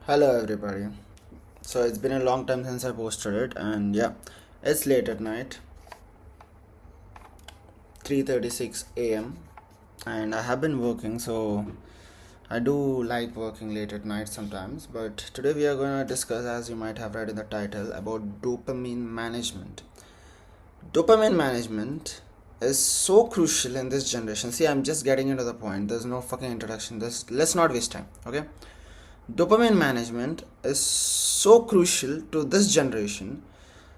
Hello everybody. So it's been a long time since I posted it, and yeah, it's late at night, 3:36 a.m. and I have been working, so I do like working late at night sometimes, but today we are going to discuss, as you might have read in the title, about dopamine management. Dopamine management is so crucial in this generation. See, I'm just getting into the point. There's no fucking introduction. Let's not waste time, okay? Dopamine management is so crucial to this generation,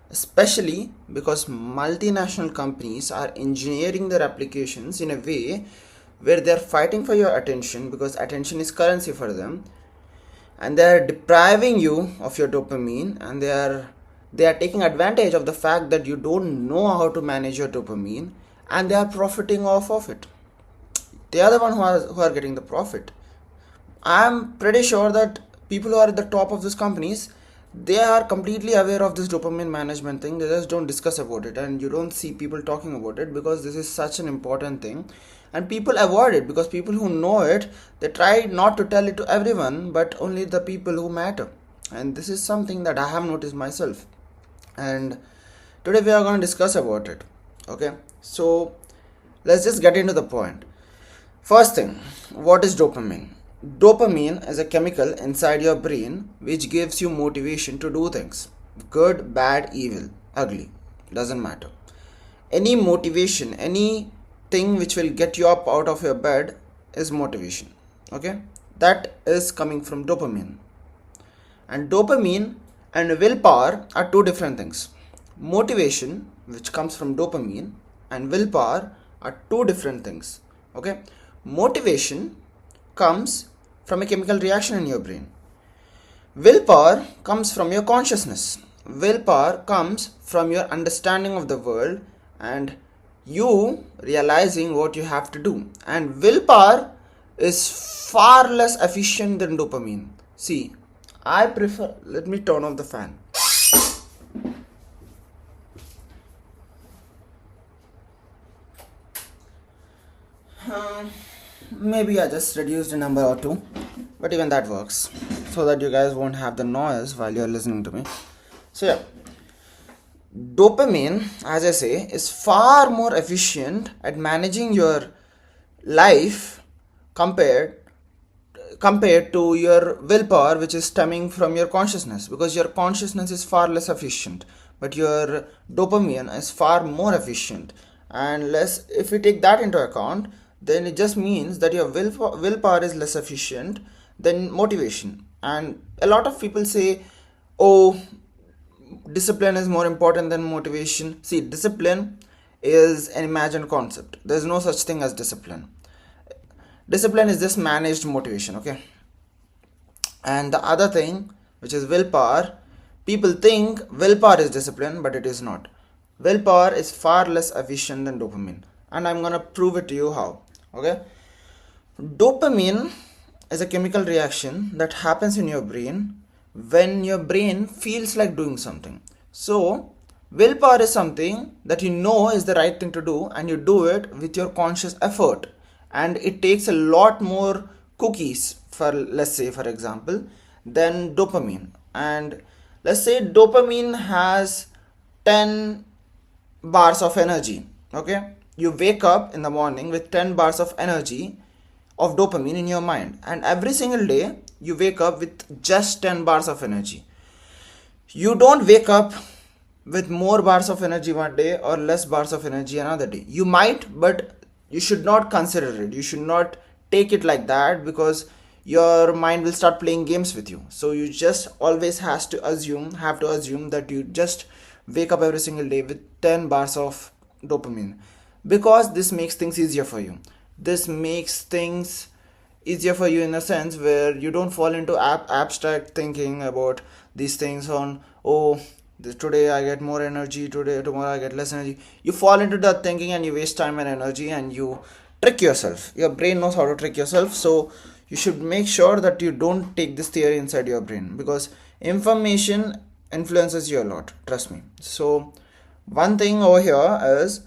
especially because multinational companies are engineering their applications in a way where they are fighting for your attention, because attention is currency for them, and they are depriving you of your dopamine, and they are taking advantage of the fact that you don't know how to manage your dopamine, and they are profiting off of it. They are the one who are getting the profit. I'm pretty sure that people who are at the top of these companies, they are completely aware of this dopamine management thing. They just don't discuss about it, and you don't see people talking about it because this is such an important thing, and people avoid it because people who know it, they try not to tell it to everyone, but only the people who matter. And this is something that I have noticed myself, and today we are going to discuss about it. Okay, so let's just get into the point. First thing, what is dopamine? Dopamine is a chemical inside your brain which gives you motivation to do things. Good, bad, evil, ugly, doesn't matter. Any motivation, anything which will get you up out of your bed is motivation. Okay? That is coming from dopamine. And dopamine and willpower are two different things. Motivation, which comes from dopamine, and willpower are two different things. Okay? Motivation comes from a chemical reaction in your brain. Willpower comes from your consciousness. Willpower comes from your understanding of the world and you realizing what you have to do. And willpower is far less efficient than dopamine. See, I prefer. Let me turn off the fan. Maybe I just reduced a number or two, but even that works so that you guys won't have the noise while you're listening to me. So, yeah, dopamine, as I say, is far more efficient at managing your life compared to your willpower, which is stemming from your consciousness, because your consciousness is far less efficient, but your dopamine is far more efficient. And less, if we take that into account, then it just means that your willpower is less efficient than motivation. And a lot of people say, oh, discipline is more important than motivation. See, discipline is an imagined concept. There's no such thing as discipline. Discipline is just managed motivation, okay? And the other thing, which is willpower, people think willpower is discipline, but it is not. Willpower is far less efficient than dopamine, and I'm gonna prove it to you how. Okay, dopamine is a chemical reaction that happens in your brain when your brain feels like doing something. So willpower is something that you know is the right thing to do, and you do it with your conscious effort, and it takes a lot more cookies, for let's say for example, than dopamine. And let's say dopamine has 10 bars of energy. Okay, you wake up in the morning with 10 bars of energy of dopamine in your mind, and every single day you wake up with just 10 bars of energy. You don't wake up with more bars of energy one day or less bars of energy another day. You might, but you should not consider it. You should not take it like that, because your mind will start playing games with you. So you just always have to assume that you just wake up every single day with 10 bars of dopamine, because this makes things easier for you. This makes things easier for you in a sense where you don't fall into abstract thinking about these things on, oh, today I get more energy, tomorrow I get less energy. You fall into that thinking and you waste time and energy, and you trick yourself. Your brain knows how to trick yourself, so you should make sure that you don't take this theory inside your brain, because information influences you a lot, trust me. So one thing over here is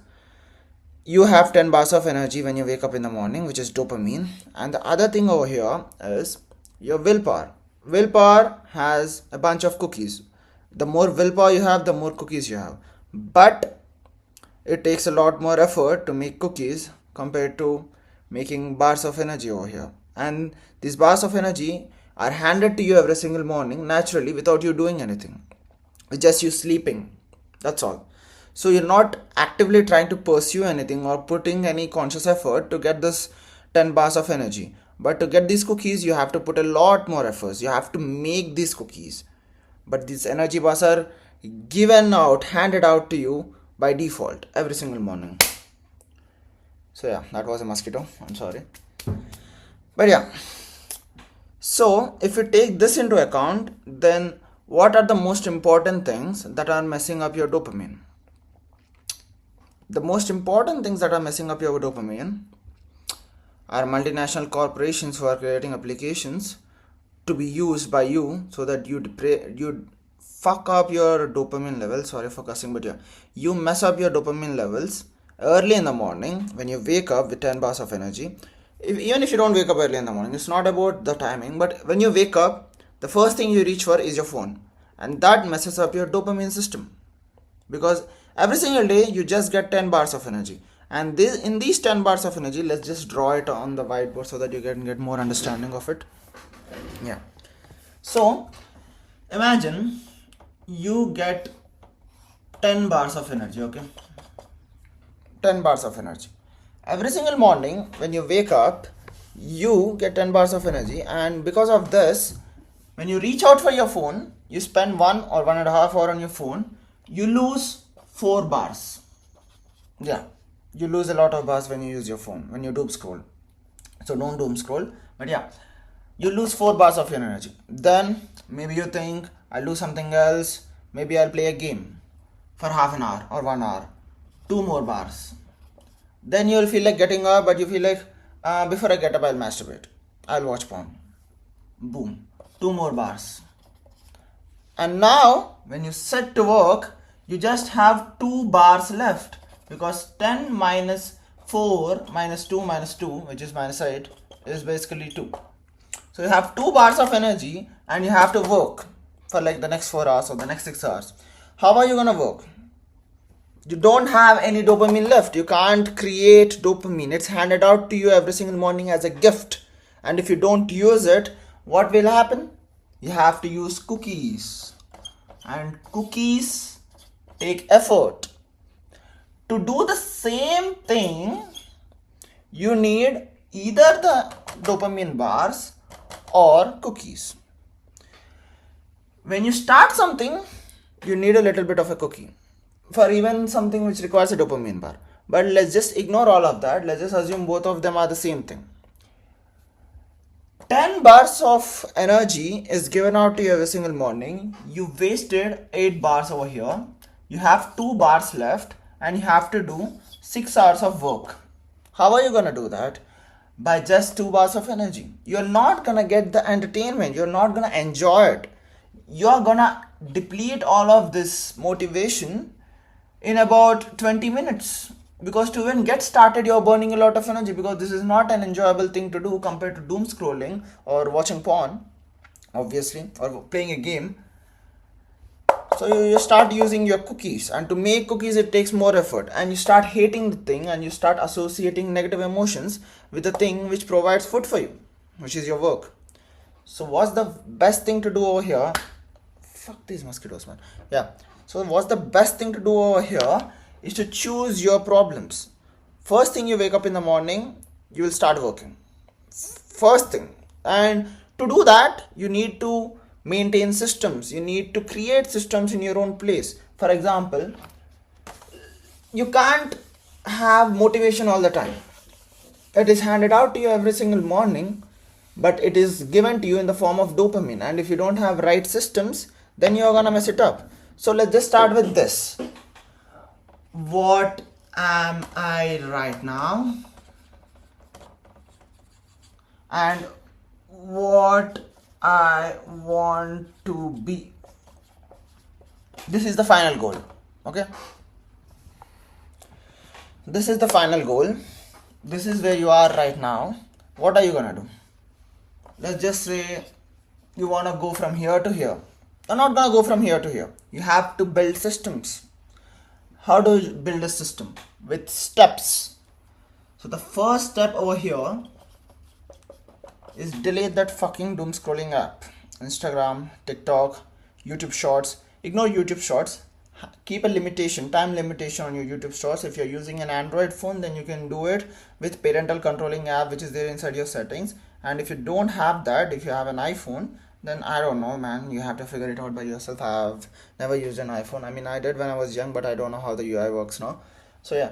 you have 10 bars of energy when you wake up in the morning, which is dopamine, and the other thing over here is your willpower. willpower has a bunch of cookies. The more willpower you have, the more cookies you have. But it takes a lot more effort to make cookies compared to making bars of energy over here. And these bars of energy are handed to you every single morning naturally without you doing anything. It's just you sleeping. That's all. So you're not actively trying to pursue anything or putting any conscious effort to get this 10 bars of energy. But to get these cookies, you have to put a lot more efforts. You have to make these cookies. But these energy bars are given out, handed out to you by default every single morning. So yeah, that was a mosquito. I'm sorry. But yeah. So if you take this into account, then what are the most important things that are messing up your dopamine? The most important things that are messing up your dopamine are multinational corporations who are creating applications to be used by you so that you fuck up your dopamine levels. Sorry for cussing, but yeah, you mess up your dopamine levels early in the morning when you wake up with 10 bars of energy. Even if you don't wake up early in the morning, it's not about the timing, but when you wake up, the first thing you reach for is your phone, and that messes up your dopamine system, because every single day you just get 10 bars of energy. And in these 10 bars of energy, let's just draw it on the whiteboard so that you can get more understanding of it. Yeah, so imagine you get 10 bars of energy. Okay, 10 bars of energy every single morning. When you wake up, you get 10 bars of energy, and because of this, when you reach out for your phone, you spend 1 or 1.5 hours on your phone, you lose 4 bars. Yeah, you lose a lot of bars when you use your phone, when you doom scroll. So don't doom scroll, but yeah, you lose 4 bars of your energy. Then maybe you think, I'll do something else, maybe I'll play a game for half an hour or 1 hour, 2 more bars. Then you'll feel like getting up, but you feel like, before I get up, I'll masturbate, I'll watch porn. Boom, 2 more bars. And now when you set to work, you just have 2 bars left, because 10 minus 4 minus 2 minus 2, which is minus 8, is basically 2. So you have 2 bars of energy and you have to work for like the next 4 hours or the next 6 hours. How are you gonna work? You don't have any dopamine left. You can't create dopamine. It's handed out to you every single morning as a gift. And if you don't use it, what will happen? You have to use cookies. And cookies take effort. To do the same thing, you need either the dopamine bars or cookies. When you start something, you need a little bit of a cookie for even something which requires a dopamine bar. But let's just ignore all of that. Let's just assume both of them are the same thing. 10 bars of energy is given out to you every single morning. You wasted 8 bars over here. You have 2 bars left and you have to do 6 hours of work. How are you going to do that? By just 2 bars of energy. You're not going to get the entertainment. You're not going to enjoy it. You're going to deplete all of this motivation in about 20 minutes, because to even get started you're burning a lot of energy, because this is not an enjoyable thing to do compared to doom scrolling or watching porn, obviously, or playing a game. So you start using your cookies, and to make cookies it takes more effort, and you start hating the thing and you start associating negative emotions with the thing which provides food for you, which is your work. So what's the best thing to do over here? Fuck these mosquitoes, man. Yeah. So what's the best thing to do over here is to choose your problems. First thing you wake up in the morning, you will start working. First thing. And to do that, you need to maintain systems. You need to create systems in your own place. For example, you can't have motivation all the time. It is handed out to you every single morning, but it is given to you in the form of dopamine. And if you don't have right systems, then you're gonna mess it up. So let's just start with this. What am I right now? And what I want to be. This is the final goal. Okay? This is the final goal. This is where you are right now. What are you gonna do? Let's just say you want to go from here to here. You're not going to go from here to here. You have to build systems. How do you build a system? With steps. So the first step over here is delete that fucking doom scrolling app. Instagram, TikTok, YouTube Shorts. Ignore YouTube Shorts. Keep a limitation, time limitation on your YouTube Shorts. If you're using an Android phone, then you can do it with parental controlling app, which is there inside your settings. And if you don't have that, if you have an iPhone, then I don't know, man. You have to figure it out by yourself. I've never used an iPhone. I mean, I did when I was young, but I don't know how the UI works now. So yeah.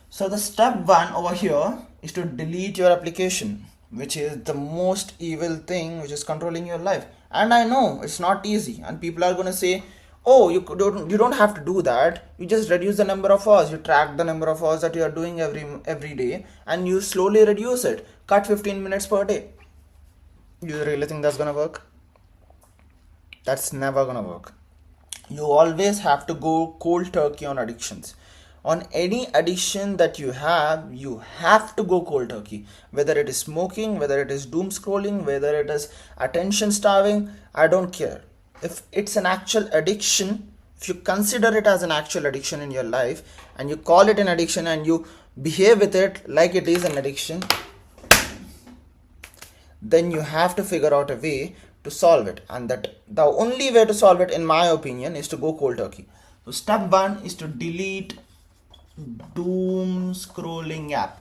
So the step one over here is to delete your application, which is the most evil thing which is controlling your life. And I know it's not easy, and people are going to say, oh, you don't have to do that. You just reduce the number of hours. You track the number of hours that you are doing every day, and you slowly reduce it. Cut 15 minutes per day. You really think that's gonna work? That's never gonna work. You always have to go cold turkey on addictions. On any addiction that you have to go cold turkey. Whether it is smoking, whether it is doom scrolling, whether it is attention starving, I don't care. If it's an actual addiction, if you consider it as an actual addiction in your life, and you call it an addiction and you behave with it like it is an addiction, then you have to figure out a way to solve it. And that the only way to solve it, in my opinion, is to go cold turkey. So step one is to delete doom scrolling app.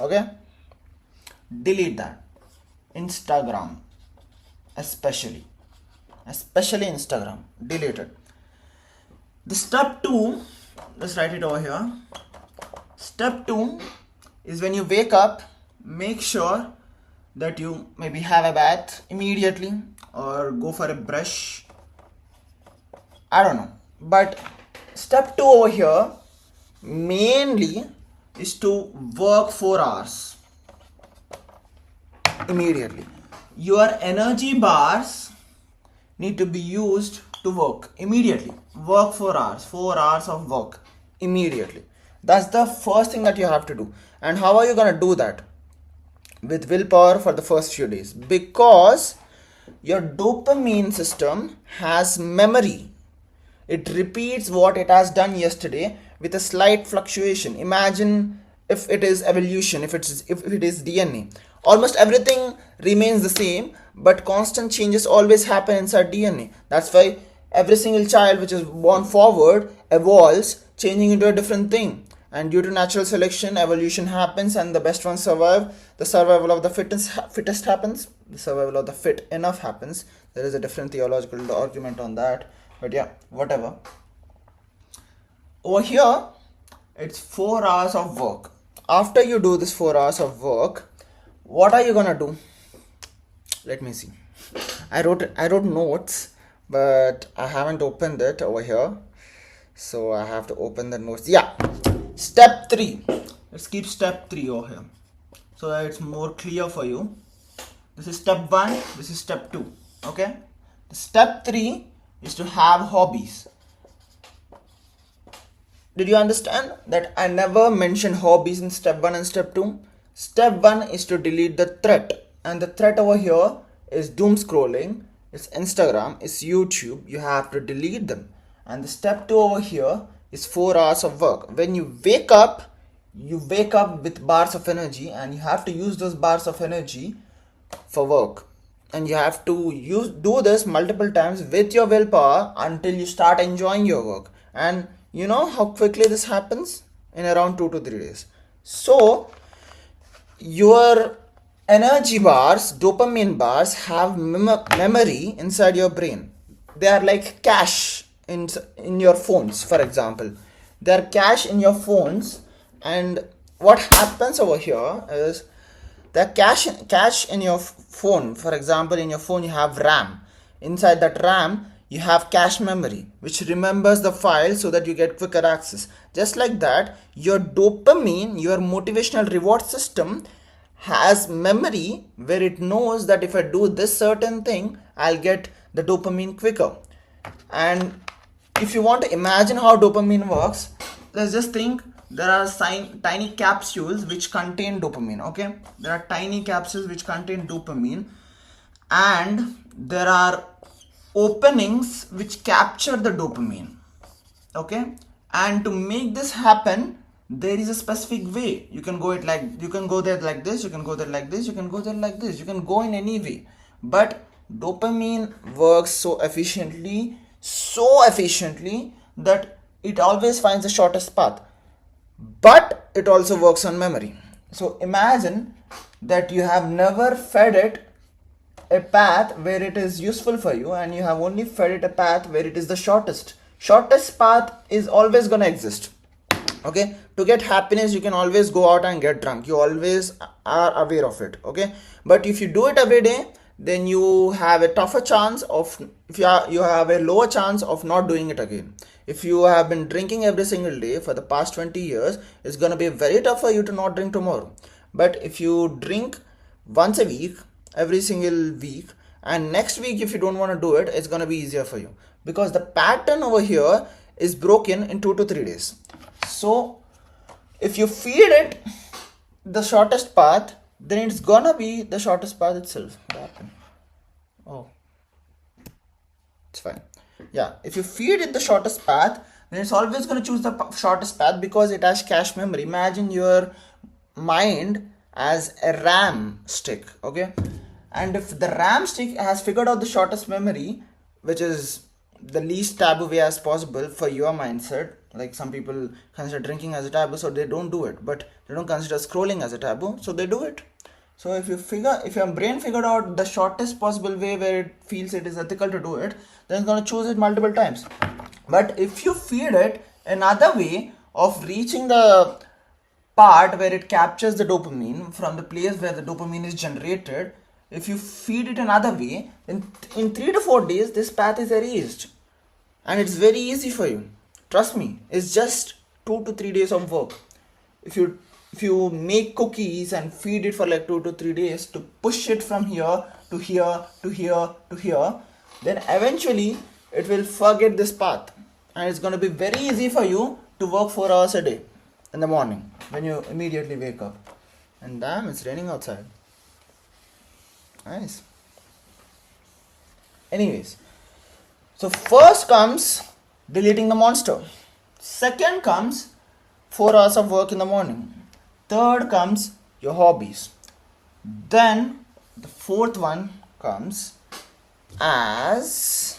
Okay? Delete that. Instagram, especially Instagram, delete it. The step two, let's write it over here. Step two is when you wake up, make sure that you maybe have a bath immediately or go for a brush. I don't know. But step two over here mainly is to work 4 hours immediately. Your energy bars need to be used to work immediately. Work 4 hours. 4 hours of work immediately. That's the first thing that you have to do. And how are you going to do that? With willpower for the first few days. Because your dopamine system has memory. It repeats what it has done yesterday with a slight fluctuation. Imagine if it is evolution, if it is DNA. Almost everything remains the same, but constant changes always happen inside DNA. That's why every single child which is born forward evolves, changing into a different thing. And due to natural selection, evolution happens and the best ones survive. The survival of the fittest happens. The survival of the fit enough happens. There is a different theological argument on that. But yeah, whatever. Over here, it's 4 hours of work. After you do this 4 hours of work, what are you gonna do? Let me see. I wrote notes, but I haven't opened it over here. So I have to open the notes. Yeah. Step 3. Let's keep step 3 over here, so that it's more clear for you. This is step 1. This is step 2. Okay. The step 3 is to have hobbies. Did you understand that I never mentioned hobbies in step 1 and step 2? Step 1 is to delete the threat. And the threat over here is doom scrolling. It's Instagram. It's YouTube. You have to delete them. And the step 2 over here is 4 hours of work. When you wake up with bars of energy, and you have to use those bars of energy for work. And you have to do this multiple times with your willpower until you start enjoying your work. And you know how quickly this happens? In around 2 to 3 days. So your energy bars, dopamine bars, have memory inside your brain. They are like cash in your phones, for example. They are cache in your phones, and what happens over here is the cache in your phone. For example, in your phone you have RAM. Inside that RAM you have cache memory, which remembers the file so that you get quicker access. Just like that, your dopamine, your motivational reward system, has memory where it knows that if I do this certain thing, I'll get the dopamine quicker. And if you want to imagine how dopamine works, let's just think there are tiny capsules which contain dopamine. Okay, there are tiny capsules which contain dopamine, and there are openings which capture the dopamine. Okay, and to make this happen, there is a specific way. You can go there like this, you can go there like this, you can go there like this, you can go in any way. But dopamine works so efficiently that it always finds the shortest path, but it also works on memory. So imagine that you have never fed it a path where it is useful for you, and you have only fed it a path where it is the shortest path is always going to exist. Okay, to get happiness you can always go out and get drunk, you always are aware of it. Okay, but if you do it every day, then you have a tougher chance of, you have a lower chance of not doing it again. If you have been drinking every single day for the past 20 years, it's going to be very tough for you to not drink tomorrow. But if you drink once a week, every single week, and next week if you don't want to do it, it's going to be easier for you, because the pattern over here is broken in 2 to 3 days. So if you feed it the shortest path, then it's gonna be the shortest path itself. What happened? Oh, it's fine. Yeah, if you feed it the shortest path, then it's always going to choose the shortest path because it has cache memory. Imagine your mind as a RAM stick. Okay, and if the RAM stick has figured out the shortest memory, which is the least taboo way as possible for your mindset, like some people consider drinking as a taboo, so they don't do it, but they don't consider scrolling as a taboo, so they do it. So if your brain figured out the shortest possible way where it feels it is ethical to do it, then it's going to choose it multiple times. But if you feed it another way of reaching the part where it captures the dopamine from the place where the dopamine is generated, if you feed it another way, then in 3 to 4 days this path is erased, and it's very easy for you. Trust me, it's just 2 to 3 days of work. If you make cookies and feed it for like 2 to 3 days to push it from here to here to here to here, then eventually it will forget this path, and it's going to be very easy for you to work 4 hours a day in the morning when you immediately wake up. And damn, it's raining outside. Nice. Anyways, so first comes deleting the monster. Second comes 4 hours of work in the morning. Third comes your hobbies. Then the fourth one comes as,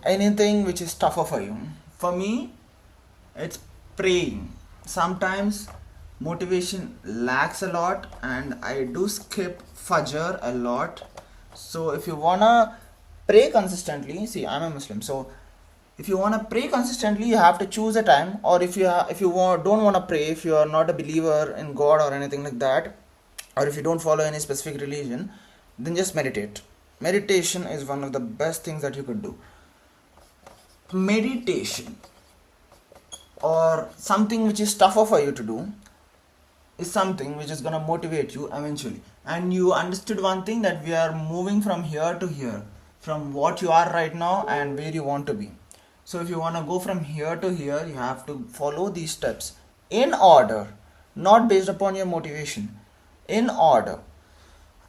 anything which is tougher for you. For me, it's praying. Sometimes motivation lacks a lot and I do skip Fajr a lot. So if you wanna pray consistently, see, I'm a Muslim, so if you want to pray consistently, you have to choose a time. Or if you don't want to pray, if you are not a believer in God or anything like that, or if you don't follow any specific religion, then just meditate. Meditation is one of the best things that you could do. Meditation, or something which is tougher for you to do, is something which is going to motivate you eventually. And you understood one thing, that we are moving from here to here, from what you are right now and where you want to be. So if you want to go from here to here, you have to follow these steps in order, not based upon your motivation, in order.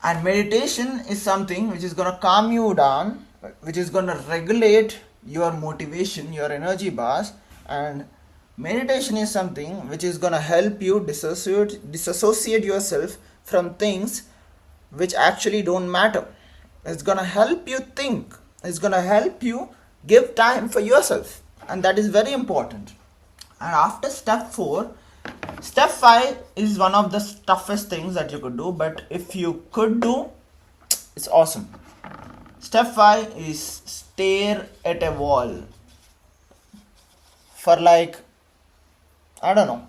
And meditation is something which is going to calm you down, which is going to regulate your motivation, your energy bars. And meditation is something which is going to help you disassociate yourself from things which actually don't matter. It's going to help you think. It's going to help you give time for yourself, and that is very important. And after step 4, step 5 is one of the toughest things that you could do, but if you could do, it's awesome. Step 5 is stare at a wall for like, I don't know,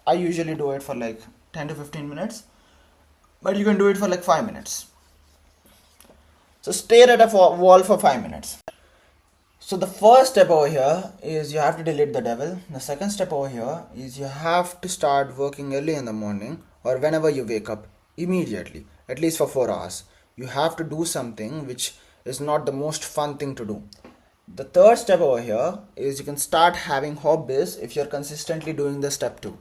I usually do it for like 10 to 15 minutes, but you can do it for like 5 minutes. So stare at a wall for 5 minutes. So the first step over here is you have to delete the devil. The second step over here is you have to start working early in the morning, or whenever you wake up, immediately, at least for 4 hours. You have to do something which is not the most fun thing to do. The third step over here is you can start having hobbies if you're consistently doing the step 2.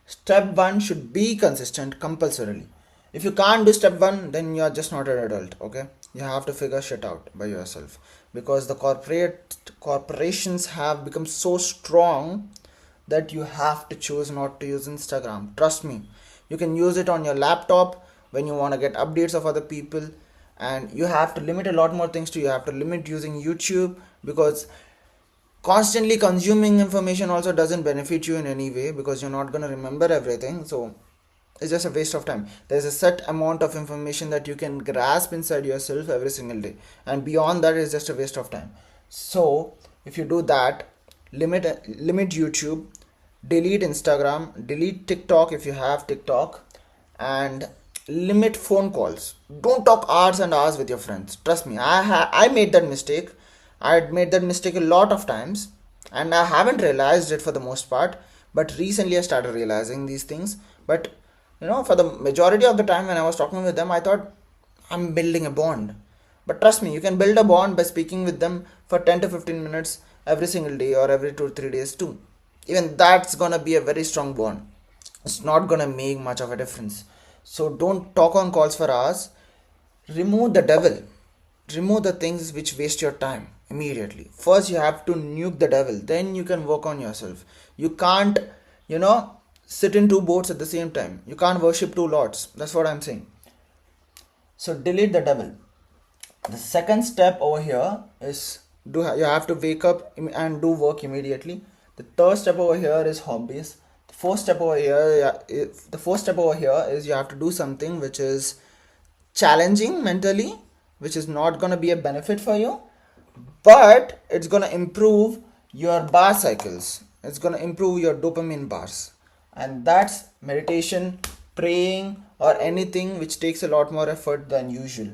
Step 1 should be consistent compulsorily. If you can't do step 1, then you're just not an adult, okay? You have to figure shit out by yourself, because the corporations have become so strong that you have to choose not to use Instagram. Trust me. You can use it on your laptop when you want to get updates of other people, and you have to limit a lot more things too. You have to limit using YouTube, because constantly consuming information also doesn't benefit you in any way, because you're not going to remember everything. So it's just a waste of time. There's a set amount of information that you can grasp inside yourself every single day, and beyond that is just a waste of time. So if you do that, limit YouTube, delete Instagram, delete TikTok if you have TikTok, and limit phone calls. Don't talk hours and hours with your friends. Trust me, I made that mistake. I had made that mistake a lot of times, and I haven't realized it for the most part, but recently I started realizing these things. But for the majority of the time when I was talking with them, I thought I'm building a bond. But trust me, you can build a bond by speaking with them for 10 to 15 minutes every single day, or every 2 3 days too. Even that's gonna be a very strong bond. It's not gonna make much of a difference. So don't talk on calls for hours. Remove the devil. Remove the things which waste your time immediately. First you have to nuke the devil, then you can work on yourself. You can't, sit in two boats at the same time. You can't worship two lords. That's what I'm saying. So delete the devil. The second step over here is you have to wake up and do work immediately. The third step over here is hobbies. The fourth step over here is you have to do something which is challenging mentally, which is not going to be a benefit for you, but it's going to improve your bar cycles. It's going to improve your dopamine bars, and that's meditation, praying, or anything which takes a lot more effort than usual.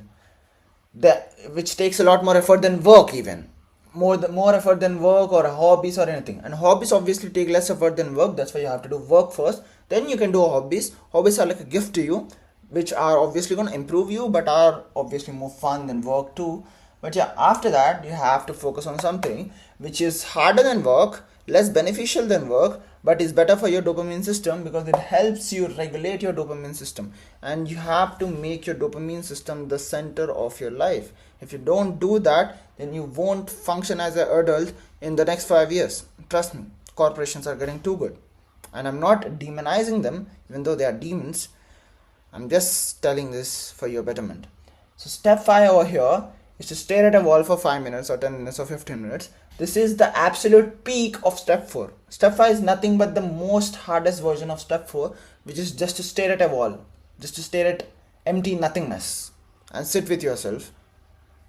Which takes a lot more effort than work, even more effort than work or hobbies or anything. And hobbies obviously take less effort than work. That's why you have to do work first, then you can do hobbies. Hobbies are like a gift to you, which are obviously going to improve you, but are obviously more fun than work too. But yeah, after that you have to focus on something which is harder than work, less beneficial than work, but is better for your dopamine system, because it helps you regulate your dopamine system. And you have to make your dopamine system the center of your life. If you don't do that, then you won't function as an adult in the next 5 years. Trust me, corporations are getting too good, and I'm not demonizing them, even though they are demons. I'm just telling this for your betterment. So step 5 over here is to stare at a wall for 5 minutes or 10 minutes or 15 minutes. This is the absolute peak of step 4. Step 5 is nothing but the most hardest version of step 4, which is just to stare at a wall, just to stare at empty nothingness and sit with yourself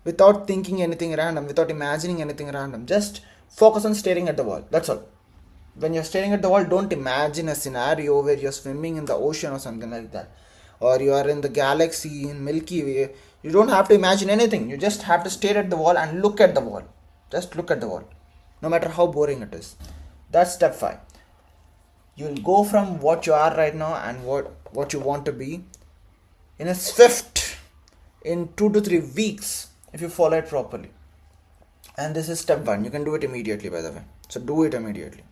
without thinking anything random, without imagining anything random. Just focus on staring at the wall. That's all. When you're staring at the wall, don't imagine a scenario where you're swimming in the ocean or something like that, or you are in the galaxy in Milky Way. You don't have to imagine anything. You just have to stare at the wall and look at the wall. Just look at the wall, no matter how boring it is. That's step 5. You'll go from what you are right now and what you want to be in a swift, in 2 to 3 weeks, if you follow it properly. And this is step 1. You can do it immediately, by the way. So do it immediately.